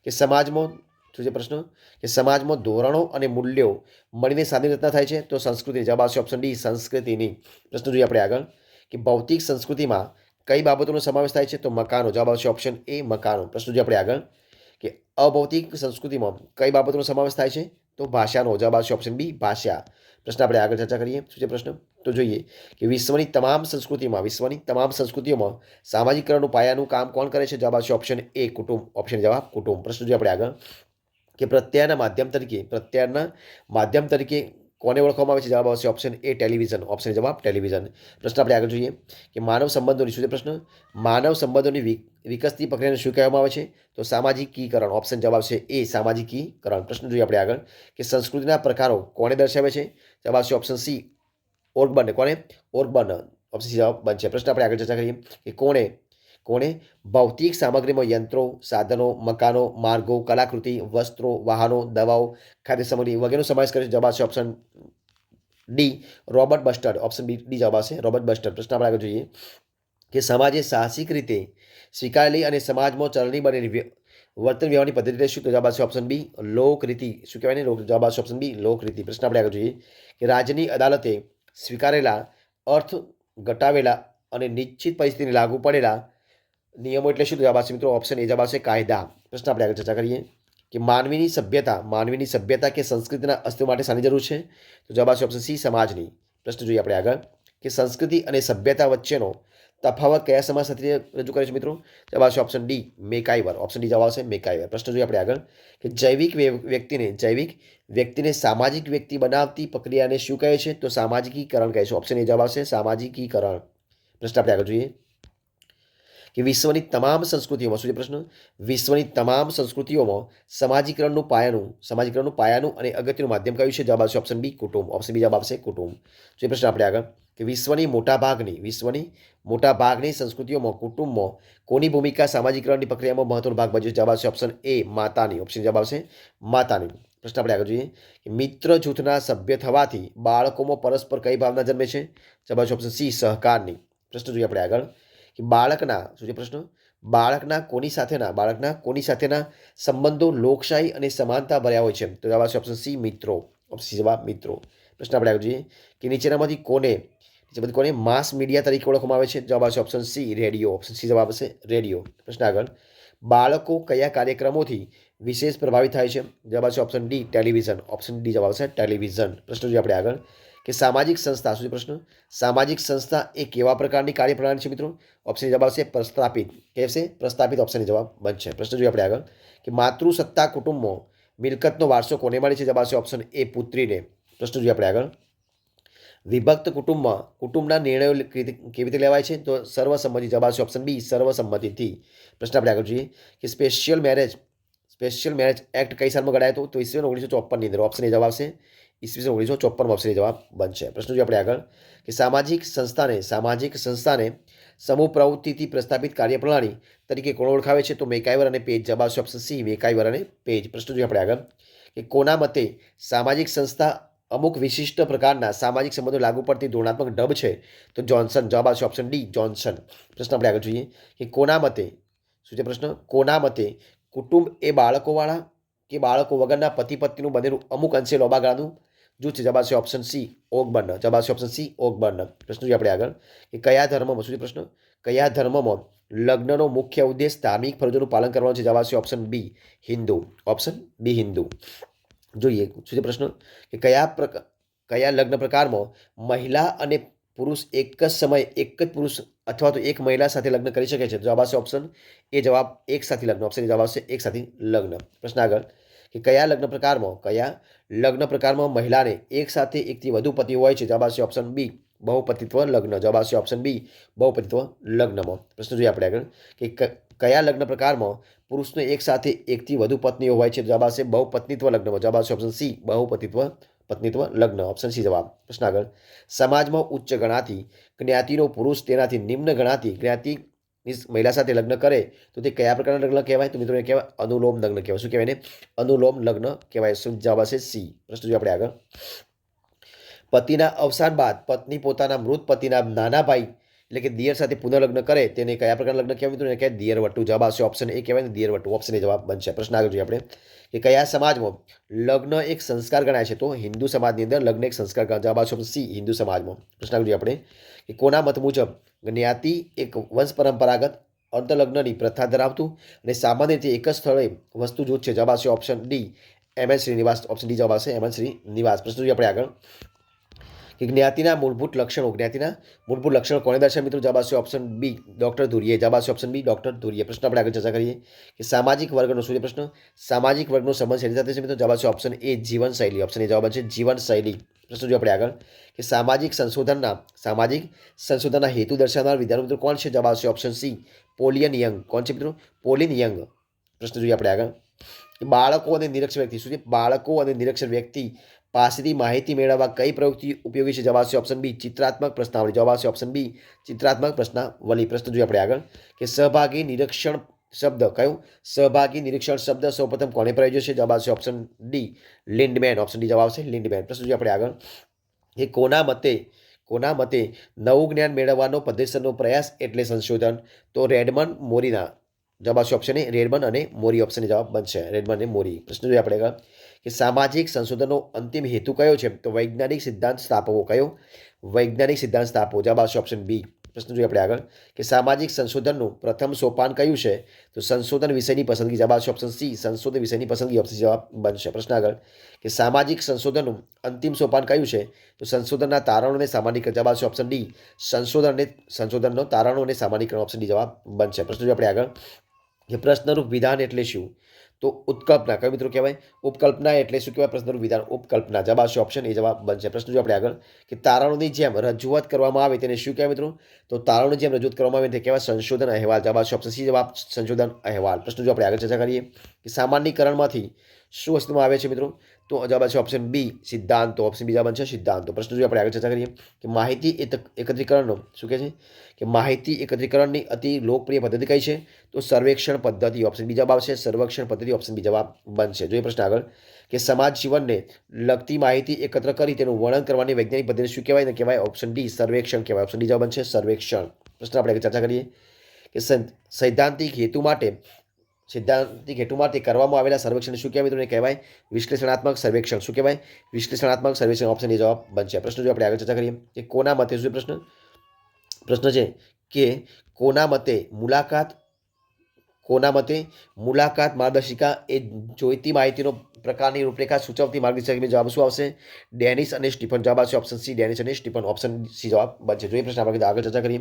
કે સમાજમાં શું છે પ્રશ્ન? કે સમાજમાં ધોરણો અને મૂલ્યો મળીને શાની રચના થાય છે? તો સંસ્કૃતિ. જવાબ આવશે ઓપ્શન ડી સંસ્કૃતિની. પ્રશ્ન જોઈએ આપણે આગળ કે ભૌતિક સંસ્કૃતિમાં કઈ બાબતોનો સમાવેશ થાય છે? તો મકાનો. જવાબ આવશે ઓપ્શન એ મકાનો. પ્રશ્ન જોઈએ આપણે આગળ કે અભૌતિક સંસ્કૃતિમાં કઈ બાબતોનો સમાવેશ થાય છે? તો ભાષાનો. જવાબ આવશે ઓપ્શન બી ભાષા. પ્રશ્ન આપણે આગળ ચર્ચા કરીએ. શું છે પ્રશ્ન? તો જોઈએ કે વિશ્વની તમામ સંસ્કૃતિઓમાં સામાજિકકરણનું પાયાનું કામ કોણ કરે છે? જવાબ આવશે ઓપ્શન એ કુટુંબ. ઓપ્શન જવાબ કુટુંબ. પ્રશ્ન જોઈએ આપણે આગળ કે પ્રત્યાયનના માધ્યમ તરીકે કોને ઓળખવામાં આવે છે? જવાબ આવશે ઓપ્શન એ ટેલિવિઝન. ઓપ્શન જવાબ ટેલિવિઝન. પ્રશ્ન આપણે આગળ જોઈએ કે માનવ સંબંધોની શું છે પ્રશ્ન? માનવ સંબંધોની વિકસતી પ્રક્રિયાને શું કહેવામાં આવે છે? તો સામાજિકીકરણ. ઓપ્શન જવાબ આવશે એ સામાજિકીકરણ. પ્રશ્ન જોઈએ આપણે આગળ કે સંસ્કૃતિના પ્રકારો કોને દર્શાવે છે? જવાબ આવશે ઓપ્શન સી ઓર્બન. કોને? ઓર્બન. ઓપ્શન સી જવાબ બનશે. પ્રશ્ન આપણે આગળ ચર્ચા કરીએ કે કોણે ભૌતિક સામગ્રીમાં યંત્રો, સાધનો, મકાનો, માર્ગો, કલાકૃતિ, વસ્ત્રો, વાહનો, દવાઓ, ખાદ્ય સામગ્રી વગેરેનો સમાવેશ કરે છે? જવાબ આવશે ઓપ્શન ડી રોબર્ટ બસ્ટર્ડ. ઓપ્શન ડી જવાબ આવશે રોબર્ટ બસ્ટર્ડ. પ્રશ્ન આપણે આગળ જોઈએ કે સમાજે સાહસિક રીતે સ્વીકારેલી અને સમાજમાં ચલણી બનેલી વર્તન વ્યવહારની પદ્ધતિ શું? તો જવાબ આવશે ઓપ્શન બી લોકરીતિ. શું કહેવાય ને? જવાબ આવશે ઓપ્શન બી લોકરીતિ. પ્રશ્ન આપણે આગળ જોઈએ કે રાજ્યની અદાલતે સ્વીકારેલા અર્થ ઘટાવેલા અને નિશ્ચિત પરિસ્થિતિને લાગુ પડેલા નિયમો એટલે શું? જવાબ આવશે મિત્રો ઓપ્શન એ જવાબ આવશે કાયદા. પ્રશ્ન આપણે આગળ ચર્ચા કરીએ કે માનવીની સભ્યતા કે સંસ્કૃતિના અસ્તિત્વ માટે શાની જરૂર છે? તો જવાબ આવશે ઓપ્શન સી સમાજની. પ્રશ્ન જોઈએ આપણે આગળ કે સંસ્કૃતિ અને સભ્યતા વચ્ચેનો તફાવત કયા સમાજ સાથે રજૂ કરે છે મિત્રો? જવાબ આવશે option D MacIver. Option D જવાબ આવશે મેકાઈવર. પ્રશ્ન જોઈએ આપણે આગળ કે જૈવિક વ્યક્તિને સામાજિક વ્યક્તિ બનાવતી પ્રક્રિયાને શું કહે છે? તો સામાજિકીકરણ કહે છે. ઓપ્શન એ જવાબ આવશે સામાજિકીકરણ. પ્રશ્ન આપણે આગળ જોઈએ કે વિશ્વની તમામ સંસ્કૃતિઓમાં શું છે પ્રશ્ન? વિશ્વની તમામ સંસ્કૃતિઓમાં સામાજિકરણનું પાયાનું અને અગત્યનું માધ્યમ કયું છે? જવાબ આવશે ઓપ્શન બી કુટુંબ. ઓપ્શન બી જવાબ આવશે કુટુંબ. જે પ્રશ્ન આપણે આગળ કે વિશ્વની મોટાભાગની સંસ્કૃતિઓમાં કુટુંબમાં કોની ભૂમિકા સામાજિકરણની પ્રક્રિયામાં મહત્વનો ભાગ ભજવે? જવાબ આવશે ઓપ્શન એ માતાની. ઓપ્શન જવાબ આવશે માતાની. પ્રશ્ન આપણે આગળ જોઈએ કે મિત્ર જૂથના સભ્ય થવાથી બાળકોમાં પરસ્પર કઈ ભાવના જન્મે છે? જવાબ આવશે ઓપ્શન સી સહકારની. પ્રશ્ન જોઈએ આપણે આગળ કે બાળકના કોની સાથેના સંબંધો લોકશાહી અને સમાનતા ભર્યા હોય છે? તો જવાબ આવશે ઓપ્શન સી મિત્રો. ઓપ્શન સી જવાબ મિત્રો. પ્રશ્ન આપણે આગળ જોઈએ કે નીચેનામાંથી કોને માસ મીડિયા તરીકે ઓળખવામાં આવે છે? જવાબ આવશે option C radio. Option C જવાબ આવશે રેડિયો. પ્રશ્ન આગળ બાળકો કયા કાર્યક્રમોથી વિશેષ પ્રભાવિત થાય છે? જવાબ આવશે option D television. Option D જવાબ આવશે ટેલિવિઝન. પ્રશ્ન જોઈએ આપણે આગળ કે સામાજિક સંસ્થા શું છે પ્રશ્ન? સામાજિક સંસ્થા એ કેવા પ્રકારની કાર્યપ્રણાલી છે મિત્રો? ઓપ્શન જવાબ આવશે પ્રસ્થાપિત. ઓપ્શન જવાબ બનશે. પ્રશ્ન જોઈએ આપણે આગળ કે માતૃસત્તા કુટુંબમાં મિલકતનો વારસો કોને મળે છે? જવાબ આવશે ઓપ્શન એ પુત્રીને. પ્રશ્ન જોઈએ આપણે આગળ. વિભક્ત કુટુંબમાં કુટુંબના નિર્ણયો કેવી રીતે લેવાય છે? તો સર્વસંમતિ. જવાબ આવશે ઓપ્શન બી સર્વસંમતિથી. પ્રશ્ન આપણે આગળ જોઈએ કે સ્પેશિયલ મેરેજ એક્ટ કઈ સાલમાં ઘડાયો હતો? તો ઈસવીસન 1954ની અંદર. ઓપ્શન એ જવાબ આવશે ઈસવીસન 1954 ઓપ્શન એ જવાબ બનશે. પ્રશ્ન જોઈએ આપણે આગળ કે સામાજિક સંસ્થાને સમૂહ પ્રવૃત્તિથી પ્રસ્થાપિત કાર્યપ્રણાલી તરીકે કોણ ઓળખાવે છે? તો મેકાઈવર અને પેજ. જવાબ આવશે ઓપ્શન સી મેકાઈવર અને પેજ. પ્રશ્ન જોઈએ આપણે આગળ કે કોના મતે સામાજિક સંસ્થા અમુક વિશિષ્ટ પ્રકારના સામાજિક સંબંધો લાગુ પડતી ધોરણાત્મક ઢબ છે? તો જોન્સન. જવાબ આવશે ઓપ્શન ડી જોન્સન. પ્રશ્ન આપણે આગળ જોઈએ કે કોના મતે શું છે પ્રશ્ન? કોના મતે કુટુંબ એ બાળકોવાળા કે બાળકો વગરના પતિ પત્નીનું બનેલું અમુક અંશે લાંબા ગાળાનું જૂથ છે? જવાબ આવશે ઓપ્શન સી ઓગબર્ન. જવાબ આવશે ઓપ્શન સી ઓગબર્ન. પ્રશ્ન જોઈએ આપણે આગળ કે કયા ધર્મમાં શું છે પ્રશ્ન? કયા ધર્મમાં લગ્નનો મુખ્ય ઉદ્દેશ ધાર્મિક ફરજોનું પાલન કરવાનો છે? જવાબ આવશે option B Hindu. Option B Hindu. જોઈએ શું છે પ્રશ્ન કે કયા લગ્ન પ્રકારમાં મહિલા અને પુરુષ એક જ સમયે એક જ પુરુષ અથવા તો એક મહિલા સાથે લગ્ન કરી શકે છે? જવાબ આવશે ઓપ્શન એ જવાબ એક સાથે લગ્ન. ઓપ્શન એ જવાબ આવશે એક સાથે લગ્ન. પ્રશ્ન આગળ કે કયા લગ્ન પ્રકારમાં મહિલાને એક સાથે એકથી વધુ પતિ હોય છે? જવાબ આવશે ઓપ્શન બી બહુપતિત્વ લગ્ન. જવાબ આવશે ઓપ્શન બી બહુપતિત્વ લગ્નમાં. પ્રશ્ન જોઈએ આપણે આગળ કે કયા લગ્ન પ્રકારમાં પુરુષને એક સાથે એકથી વધુ પત્નીઓ હોય છે? જવાબ આવશે બહુપત્નીત્વ લગ્નમાં. જવાબ આવશે ઓપ્શન સી પત્નીત્વ લગ્ન. ઓપ્શન સી જવાબ. પ્રશ્ન આગળ સમાજમાં ઉચ્ચ ગણાતી જ્ઞાતિનો પુરુષ તેનાથી નિમ્ન ગણાતી જ્ઞાતિ મહિલા સાથે લગ્ન કરે તો તે કયા પ્રકારના લગ્ન કહેવાય? તો મિત્રો એ કહેવાય અનુલોમ લગ્ન કહેવાય. શું કહેવાય ને? અનુલોમ લગ્ન કહેવાય. શું જવાબ આવશે? સી. પ્રશ્ન જોઈએ આપણે આગળ પતિના અવસાન બાદ પત્ની પોતાના મૃત પતિના નાના ભાઈ એટલે કે દિયર સાથે પુનઃલગ્ન કરે તેને કયા પ્રકારના લગ્ન કહેવાય? મિત્રો એને કહેવાય દિયરવટુ. જવાબ આવશે ઓપ્શન એ કહેવાય ને દિયરવટુ. ઓપ્શન એ જવાબ બનશે. પ્રશ્ન આગળ જોઈએ આપણે કે કયા સમાજમાં લગ્ન એક સંસ્કાર ગણાય છે? તો હિન્દુ સમાજની અંદર લગ્ન એક સંસ્કાર ગણાય. જવાબ આવશે ઓપ્શન સી હિન્દુ સમાજમાં. પ્રશ્ન આગળ જોઈએ આપણે કે કોના મત મુજબ જ્ઞાતિ એક વંશ પરંપરાગત અંતલગ્નની પ્રથા ધરાવતું અને સામાન્ય રીતે એક જ સ્થળે વસ્તુ જૂથ છે? જવાબ આવશે option D M N. Srinivas. Option D જવાબ આવશે એમ.એન. શ્રીનિવાસ. પ્રશ્ન જોઈએ આપણે આગળ કે જ્ઞાતિના મૂળભૂત લક્ષણો કોને દર્શાવે? મિત્રો જવાબ આવશે ઓપ્શન બી ડોક્ટર ધુરીએ. જવાબ આવશે ઓપ્શન બી ડોક્ટર ધુરીએ. પ્રશ્ન આપણે આગળ ચર્ચા કરીએ કે સામાજિક વર્ગનો શું છે પ્રશ્ન? સામાજિક વર્ગનો સંબંધ શેની સાથે છે? મિત્રો જવાબ આવશે ઓપ્શન એ જીવનશૈલી. ઓપ્શન એ જવાબ છે જીવનશૈલી. પ્રશ્ન જોઈએ આપણે આગળ કે સામાજિક સંશોધનના હેતુ દર્શાવનાર વિદ્વાનો મિત્રો કોણ છે? જવાબ આવશે ઓપ્શન સી પોલિયન યંગ. કોણ છે મિત્રો? પોલિન યંગ. પ્રશ્ન જોઈએ આપણે આગળ બાળકો અને નિરક્ષર વ્યક્તિ શું છે? બાળકો અને નિરક્ષર વ્યક્તિ પાસેથી માહિતી મેળવવા કઈ પ્રવૃત્તિ ઉપયોગી છે? જવાબ આવશે ઓપ્શન બી ચિત્રાત્મક પ્રશ્નાવલી. જવાબ આવશે ઓપ્શન બી ચિત્રાત્મક પ્રશ્નાવલી. પ્રશ્ન જોઈએ આપણે આગળ કે સહભાગી નિરીક્ષણ શબ્દ સૌપ્રથમ કોને પ્રયોજ્યો છે? જવાબ આવશે ઓપ્શન ડી લિન્ડમેન. ઓપ્શન ડી જવાબ આવશે લિન્ડમેન. પ્રશ્ન જોઈએ આપણે આગળ કે કોના મતે નવું જ્ઞાન મેળવવાનો પદ્ધતિસરનો પ્રયાસ એટલે સંશોધન? તો રેડમન્ડ મોરીના. જવાબ આવશે ઓપ્શન એ રેડમન્ડ અને મોરી. ઓપ્શન જવાબ બનશે રેડમન્ડ અને મોરી. પ્રશ્ન જોઈએ આપણે આગળ કે સામાજિક સંશોધનનો અંતિમ હેતુ કયો છે? તો વૈજ્ઞાનિક સિદ્ધાંત સ્થાપવો. કયો? વૈજ્ઞાનિક સિદ્ધાંત સ્થાપવો. જવાબ આવશે ઓપ્શન બી. પ્રશ્ન જોઈએ આપણે આગળ કે સામાજિક સંશોધનનું પ્રથમ સોપાન કયું છે? તો સંશોધન વિષયની પસંદગી. જવાબ આવશે ઓપ્શન સી સંશોધન વિષયની પસંદગી. ઓપ્શન જવાબ બનશે. પ્રશ્ન આગળ કે સામાજિક સંશોધનનું અંતિમ સોપાન કયું છે? તો સંશોધનના તારણોને સામાન્યીકરણ. જવાબ આવશે ઓપ્શન ડી સંશોધનનો તારણો અને સામાન્યીકરણ. ઓપ્શન ડી જવાબ બનશે. પ્રશ્ન જોઈએ આપણે આગળ કે પ્રશ્નરૂપ વિધાન એટલે શું? તો ઉત્કલ્પના. કયો મિત્રો કહેવાય? ઉપકલ્પના એટલે શું કહેવાય? પ્રશ્નરૂપ વિધાન ઉપકલ્પના. જવાબ આવશે ઓપ્શન એ જવાબ બનશે. પ્રશ્ન જોઈએ આપણે આગળ કે તારણોની જેમ રજૂઆત કરવામાં આવે તેને શું કહેવાય મિત્રો? તો તારણોની જેમ રજૂઆત કરવામાં આવે તે કહેવાય સંશોધન અહેવાલ. જવાબ આવશે ઓપ્શન સી જવાબ સંશોધન અહેવાલ. પ્રશ્ન જો આપણે આગળ ચર્ચા કરીએ કે સામાન્યીકરણમાંથી શું અસ્તિત્વમાં આવે છે મિત્રો? તો જવાબ આવશે ઓપ્શન બી સિદ્ધાંતો. ઓપ્શન બી જવાબ બનશે સિદ્ધાંતો. પ્રશ્ન જો આપણે આગળ ચર્ચા કરીએ કે માહિતી એકત્રીકરણનો શું કહે છે કે માહિતી એકત્રીકરણની અતિ લોકપ્રિય પદ્ધતિ કઈ છે? તો સર્વેક્ષણ પદ્ધતિ. ઓપ્શન બી જવાબ આવશે સર્વેક્ષણ પદ્ધતિ. ઓપ્શન બી જવાબ બનશે. જોઈએ પ્રશ્ન આગળ કે સમાજ જીવનને લગતી માહિતી એકત્ર કરી તેનું વર્ણન કરવાની વૈજ્ઞાનિક પદ્ધતિ શું કહેવાય? ને કહેવાય ઓપ્શન ડી સર્વેક્ષણ કહેવાય. ઓપ્શન ડી જવાબ બનશે સર્વેક્ષણ. પ્રશ્ન આપણે ચર્ચા કરીએ કે સૈદ્ધાંતિક હેતુ માટે કરવામાં આવેલા સર્વેક્ષણ શું કહેવાય? મિત્રો કહેવાય વિશ્લેષણાત્મક સર્વેક્ષણ. શું કહેવાય? વિશ્લેષણાત્મક સર્વેક્ષણ. ઓપ્શન એ જવાબ બનશે. પ્રશ્ન જો આપણે આગળ ચર્ચા કરીએ કે કોના મતે શું પ્રશ્ન છે કે કોના મતે મુલાકાત માર્ગદર્શિકા એ જોઈતી માહિતીનો પ્રકારની રૂપરેખા સૂચવતી માર્ગદર્શિકા. જવાબ શું આવશે? ડેનિસ અને સ્ટીફન. જવાબ આવશે ઓપ્શન સી ડેનિસ અને સ્ટીફન. ઓપ્શન સી જવાબ બનશે. જોઈએ પ્રશ્ન આપણે આગળ ચર્ચા કરીએ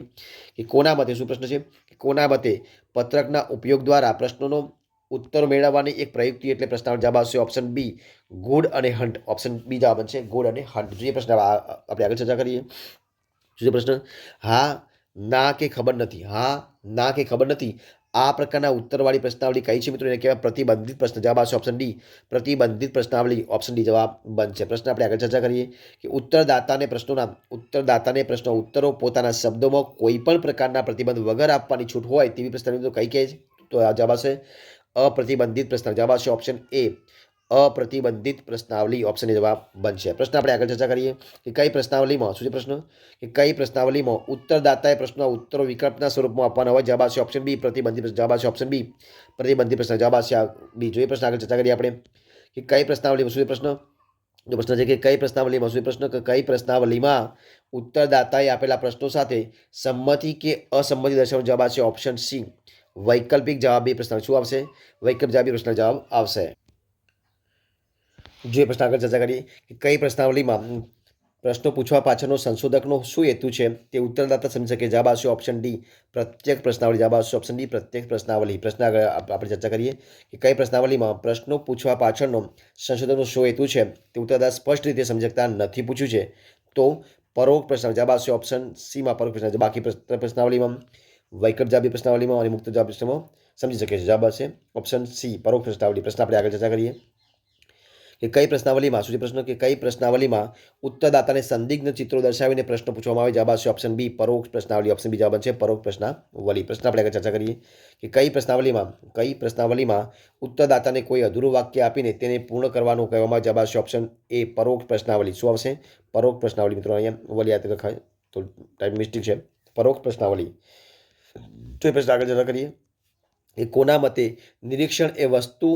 કે કોના મતે શું પ્રશ્ન છે કે કોના મતે પત્રકના ઉપયોગ દ્વારા પ્રશ્નોનો ઉત્તર મેળવવાની એક પ્રયુક્તિ એટલે પ્રશ્નાવલી. જવાબ આવશે ઓપ્શન બી ગુડ અને હન્ટ. ઓપ્શન બી જવાબ બનશે ગુડ અને હન્ટ. જોઈએ પ્રશ્ન આપણે આગળ ચર્ચા કરીએ. બીજો પ્રશ્ન, હા ના કે ખબર નથી. હા ના કે ખબર નથી આ પ્રકારના ઉત્તરવાળી પ્રશ્નાવલી કઈ છે મિત્રો? એને કહેવાય પ્રતિબંધિત પ્રશ્ન. જવાબ આવશે ઓપ્શન ડી પ્રતિબંધિત પ્રશ્નાવલી. ઓપ્શન ડી જવાબ બનશે. પ્રશ્ન આપણે આગળ ચર્ચા કરીએ કે ઉત્તરદાતાને પ્રશ્નો ઉત્તરો પોતાના શબ્દોમાં કોઈ પણ પ્રકારના પ્રતિબંધ વગર આપવાની છૂટ હોય તેવી પ્રશ્નાવલી કઈ કહે છે? તો આ જવાબ આવશે અપ્રતિબંધિત પ્રશ્ન. જવાબ આવશે ઓપ્શન એ અપ્રતિબંધિત પ્રશ્નાવલી. ઓપ્શન એ જવાબ બનશે. પ્રશ્ન આપણે આગળ ચર્ચા કરીએ કે કઈ પ્રશ્નાવલીમાં શું છે પ્રશ્ન કે કઈ પ્રશ્નાવલીમાં ઉત્તરદાતાએ પ્રશ્નના ઉત્તરો વિકલ્પના સ્વરૂપમાં આપવાના હોય? જવાબ આવશે ઓપ્શન બી પ્રતિબંધિત પ્રશ્ન. જવાબ આવશે ઓપ્શન બી પ્રતિબંધિત પ્રશ્ન. જવાબ આવશે બી. જોઈએ પ્રશ્ન આગળ ચર્ચા કરીએ આપણે કે કઈ પ્રશ્નાવલીમાં શું પ્રશ્ન? જો પ્રશ્ન છે કે કઈ પ્રશ્નાવલીમાં શું પ્રશ્ન કે કઈ પ્રશ્નાવલીમાં ઉત્તરદાતાએ આપેલા પ્રશ્નો સાથે સંમતિ કે અસંમતિ દર્શાવવાનો? જવાબ આવશે ઓપ્શન સી વૈકલ્પિક જવાબી પ્રશ્ન. શું આવશે? વૈકલ્પિક જવાબી પ્રશ્ન જવાબ આવશે. જે પ્રશ્ન આગળ ચર્ચા કરીએ કે કઈ પ્રશ્નાવલીમાં પ્રશ્નો પૂછવા પાછળનો સંશોધકનો શું હેતુ છે તે ઉત્તરદાતા સમજી શકે? જવાબ આવશે ઓપ્શન ડી પ્રત્યેક પ્રશ્નાવલી. જવાબ આવશે ઓપ્શન ડી પ્રત્યેક પ્રશ્નાવલી. પ્રશ્ન આગળ આપણે ચર્ચા કરીએ કે કઈ પ્રશ્નાવલીમાં પ્રશ્નો પૂછવા પાછળનો સંશોધકનો શું હેતુ છે તે ઉત્તરદાતા સ્પષ્ટ રીતે સમજી શકતા નથી. પૂછ્યું છે તો પરોક્ષ પ્રશ્ન. જવાબ આવશે ઓપ્શન સીમાં પરોક્ષ પ્રશ્ન. બાકી પ્રશ્નાવલીમાં વૈકલ્પિક જવાબી પ્રશ્નાવલીમાં અને મુક્ત જવાબ પ્રશ્નમાં સમજી શકે છે. જવાબ આવશે ઓપ્શન સી પરોક્ષ પ્રશ્નાવલી. પ્રશ્ન આપણે આગળ ચર્ચા કરીએ કે કઈ પ્રશ્નાવલીમાં શું છે પ્રશ્ન કે કઈ પ્રશ્નાવલીમાં ઉત્તરદાતાને સંદિગ્ધ ચિત્રો દર્શાવીને પ્રશ્ન પૂછવામાં આવે? જવાબ આવશે ઓપ્શન બી પરોક્ષ પ્રશ્નાવલી. ઓપ્શન બી જવાબ બનશે પરોક્ષ પ્રશ્નાવલી. પ્રશ્ન આપણે આગળ ચર્ચા કરીએ કે કઈ પ્રશ્નાવલીમાં ઉત્તરદાતાને કોઈ અધૂરું વાક્ય આપીને તેને પૂર્ણ કરવાનું કહેવામાં આવે? જવાબ આવશે ઓપ્શન એ પરોક્ષ પ્રશ્નાવલી. શું આવશે? પરોક્ષ પ્રશ્નાવલી. મિત્રો અહીંયા વલી યાદ રખાય તો ટાઈપ મિસ્ટેક છે. પરોક્ષ પ્રશ્નાવલી. તો એ પ્રશ્ન આગળ ચર્ચા કરીએ કે કોના મતે નિરીક્ષણ એ વસ્તુ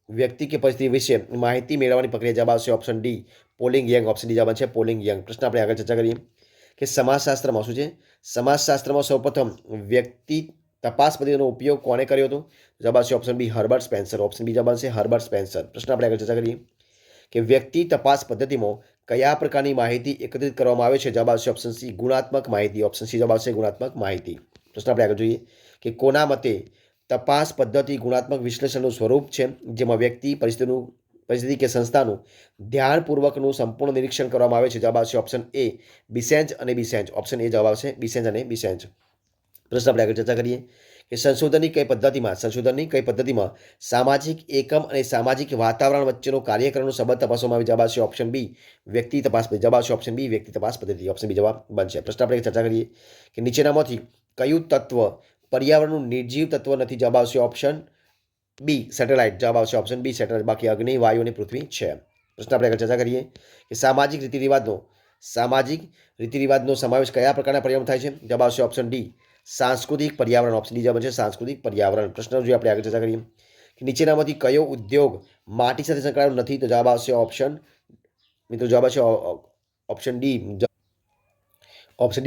વ્યક્તિ કે પરિસ્થિતિ વિશે માહિતી મેળવવાની પ્રક્રિયા? જવાબ આવશે option D polling young. Option D જવાબ છે પોલિંગ યંગ. પ્રશ્ન આપણે આગળ ચર્ચા કરીએ કે સમાજશાસ્ત્રમાં શું છે? સમાજશાસ્ત્રમાં સૌપ્રથમ વ્યક્તિ તપાસ પદ્ધતિનો ઉપયોગ કોણે કર્યો હતો? જવાબ આવશે option B Herbert Spencer. Option B જવાબ છે હર્બર્ટ સ્પેન્સર. પ્રશ્ન આપણે આગળ ચર્ચા કરીએ કે વ્યક્તિ તપાસ પદ્ધતિમાં કયા પ્રકારની માહિતી એકત્રિત કરવામાં આવે છે? જવાબ આવશે ઓપ્શન સી ગુણાત્મક માહિતી. ઓપ્શન સી જવાબ આવશે ગુણાત્મક માહિતી. પ્રશ્ન આપણે આગળ જોઈએ કે કોના મતે તપાસ પદ્ધતિ ગુણાત્મક વિશ્લેષણનું સ્વરૂપ છે જેમાં વ્યક્તિ પરિસ્થિતિ કે સંસ્થાનું ધ્યાનપૂર્વકનું સંપૂર્ણ નિરીક્ષણ કરવામાં આવે છે? જવાબ આવશે ઓપ્શન એ બિસેન્જ અને બિસેન્જ. ઓપ્શન એ જવાબ આવશે બિસેન્જ અને બિસેન્જ. પ્રશ્ન આપણે આગળ ચર્ચા કરીએ કે સંશોધનની કઈ પદ્ધતિમાં સામાજિક એકમ અને સામાજિક વાતાવરણ વચ્ચેનો કાર્યકરણનો સંબંધ તપાસવામાં આવે? જવાબ આવશે ઓપ્શન બી વ્યક્તિ તપાસ પદ્ધતિ. જવાબ આવશે ઓપ્શન બી વ્યક્તિ તપાસ પદ્ધતિ. ઓપ્શન બી જવાબ બનશે. પ્રશ્ન આપણે ચર્ચા કરીએ કે નીચેનામાંથી કયું તત્વ પર્યાવરણનું નિર્જીવ તત્વ નથી? જવાબ આવશે ઓપ્શન બી સેટેલાઇટ. જવાબ આવશે ઓપ્શન બી સેટેલાઇટ. બાકી અગ્નિ, વાયુ અને પૃથ્વી છે. પ્રશ્ન આપણે આગળ ચર્ચા કરીએ કે સામાજિક રીતિરિવાજનો સમાવેશ કયા પ્રકારના પર્યાવરણ થાય છે? જવાબ આવશે ઓપ્શન ડી સાંસ્કૃતિક પર્યાવરણ. ઓપ્શન ડી જવાબ છે સાંસ્કૃતિક પર્યાવરણ. પ્રશ્ન જોઈએ આપણે આગળ ચર્ચા કરીએ કે નીચેનામાંથી કયો ઉદ્યોગ માટી સાથે સંકળાયેલો નથી? તો જવાબ આવશે ઓપ્શન મિત્રો જવાબ આવશે ઓપ્શન ડી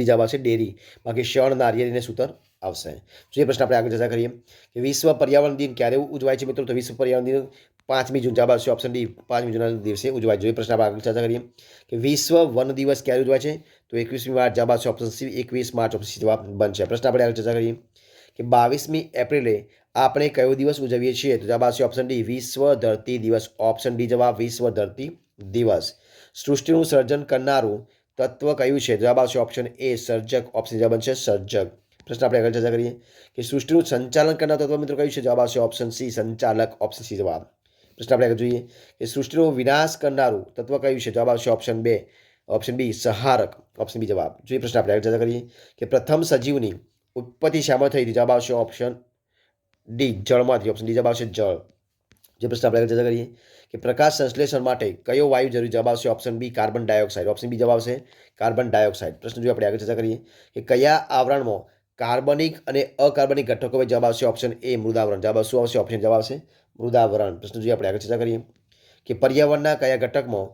જવાબ આવશે ડેરી. બાકી શણ, નારિયેળ અને સૂતર આવશે. જે પ્રશ્ન આપણે આગળ ચર્ચા કરીએ કે વિશ્વ પર્યાવરણ દિન ક્યારે ઉજવાય છે મિત્રો? તો વિશ્વ પર્યાવરણ દિન 5મી જૂન. જવાબ આવશે ઓપ્શન ડી 5મી જૂનના દિવસે ઉજવાય. જોઈએ પ્રશ્ન આપણે આગળ ચર્ચા કરીએ કે વિશ્વ વન દિવસ ક્યારે ઉજવાય છે? તો 21મી માર્ચ. જવાબ આવશે option C 21 March. Option C જવાબ બનશે. પ્રશ્ન આપણે આગળ ચર્ચા કરીએ કે 22મી એપ્રિલે આપણે કયો દિવસ ઉજવીએ છીએ? તો જવાબ આવશે ઓપ્શન ડી વિશ્વ ધરતી દિવસ. ઓપ્શન ડી જવાબ વિશ્વ ધરતી દિવસ. સૃષ્ટિનું સર્જન કરનારું તત્વ કયું છે? જવાબ આવશે ઓપ્શન એ સર્જક. ઓપ્શન જવાબ બનશે સર્જક. પ્રશ્ન આપણે આગળ ચર્ચા કરીએ કે સૃષ્ટિનું સંચાલન કરનાર તત્વ મિત્રો કયું છે? જવાબ આવશે ઓપ્શન સી સંચાલક. ઓપ્શન સી જવાબ. પ્રશ્ન આપણે આગળ જોઈએ કે સૃષ્ટિનો વિનાશ કરનારું તત્વ કયું છે? જવાબ આવશે ઓપ્શન બી સંહારક. ઓપ્શન બી જવાબ. જોઈએ પ્રશ્ન આપણે આગળ ચર્ચા કરીએ કે પ્રથમ સજીવની ઉત્પત્તિ શામાં થઈ હતી? જવાબ આવશે ઓપ્શન ડી જળમાંથી. ઓપ્શન ડી જવાબ આવશે જળ. જે પ્રશ્ન આપણે આગળ ચર્ચા કરીએ કે પ્રકાશ સંશ્લેષણ માટે કયો વાયુ જરૂરી? જવાબ આવશે option B carbon dioxide. Option B જવાબ આવશે કાર્બન ડાયોક્સાઇડ. પ્રશ્ન જોઈએ આપણે આગળ ચર્ચા કરીએ કે કયા આવરણમાં કાર્બનિક અને અકાર્બનિક ઘટકો હોય? જવાબ આવશે ઓપ્શન એ મૃદાવરણ. જવાબ શું આવશે? ઓપ્શન જવાબ આવશે મૃદાવરણ. પ્રશ્ન જોઈએ આપણે આગળ ચર્ચા કરીએ કે પર્યાવરણના કયા ઘટકમાં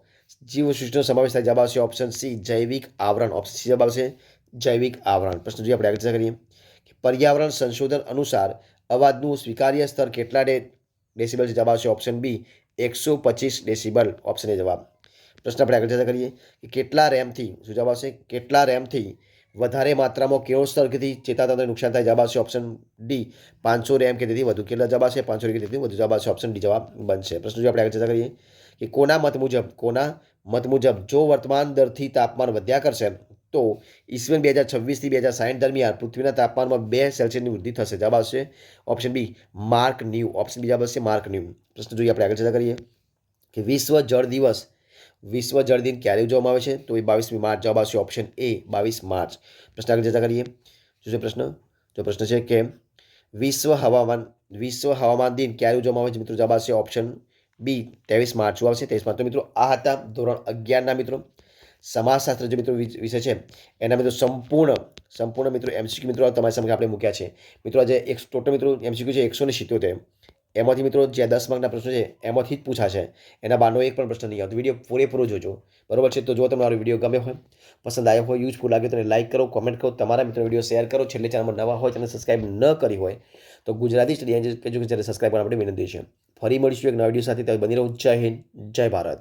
જીવસૃષ્ટિનો સમાવેશ થાય? જવાબ આવશે ઓપ્શન સી જૈવિક આવરણ. ઓપ્શન સી જવાબ આવશે જૈવિક આવરણ. પ્રશ્ન જોઈએ આપણે આગળ ચર્ચા કરીએ કે પર્યાવરણ સંશોધન અનુસાર અવાજનું સ્વીકાર્ય સ્તર કેટલા ડેસિબલ છે? જવાબ આવશે option B 125 decibel. Option A જવાબ. પ્રશ્ન આપણે આગળ ચર્ચા કરીએ કે કેટલા રેમથી શું જવાબ આવશે કેટલા રેમથી વધારે માત્રામાં કેવો સ્તરથી ચેતાતંત્રને નુકસાન થાય? જવાબ આવશે ઓપ્શન ડી 500 રેમ કે તેથી વધુ. કેટલા જવાબ આવશે? 500 કે તેથી વધુ. જવાબ આવશે ઓપ્શન ડી જવાબ બનશે. પ્રશ્ન જો આપણે આગળ ચર્ચા કરીએ કે કોના મત મુજબ જો વર્તમાન દરથી તાપમાન વધ્યા કરશે તો ઈસવીસન 2026થી 2060 દરમિયાન પૃથ્વીના તાપમાનમાં 2 સેલ્સિયસની વૃદ્ધિ થશે. જવાબ આવશે option B Mark New. Option B જવાબ આવશે માર્ક ન્યૂ. પ્રશ્ન જોઈએ આપણે આગળ ચર્ચા કરીએ કે વિશ્વ જળ દિન ક્યારે ઉજવવામાં આવે છે? તો એ 22મી માર્ચ. જવાબ આવશે ઓપ્શન એ 22 માર્ચ. પ્રશ્ન આગળ ચર્ચા કરીએ. શું પ્રશ્ન? જો પ્રશ્ન છે કે વિશ્વ હવામાન દિન ક્યારે ઉજવવામાં આવે છે? મિત્રો જવાબ આવશે ઓપ્શન બી 23 માર્ચ. શું આવશે? 23 માર્ચ. તો મિત્રો આ હતા ધોરણ 11ના મિત્રો સમાજશાસ્ત્ર જે મિત્રો વિષય છે એના મિત્રો સંપૂર્ણ મિત્રો એમસીક્યુ મિત્રો તમારી સામે આપણે મૂક્યા છે. મિત્રો આજે ટોટલ મિત્રો એમસીક્યુ છે 177. એમાંથી મિત્રો જે 10 માર્કના પ્રશ્નો છે એમાંથી જ પૂછાશે. એના બહારનો એક પણ પ્રશ્ન નહીં આવતો. વિડીયો પૂરેપૂરો જોજો, બરોબર છે? તો જો તમને મારો વિડીયો ગમ્યો હોય, પસંદ આવ્યો હોય, યુઝફુલ લાગે તો લાઇક કરો, કોમેન્ટ કરો, તમારા મિત્રો વિડીયો શેર કરો. છેલ્લે ચેનલમાં નવા હોય ચેનલ સબસ્ક્રાઇબ ન કરી હોય તો Gujarati study education channel subscribe કરવા માટે વિનંતી છે. ફરી મળીશું એક નવા વિડીયો સાથે. ત્યાં બની રહો. જય હિન્દ, જય ભારત.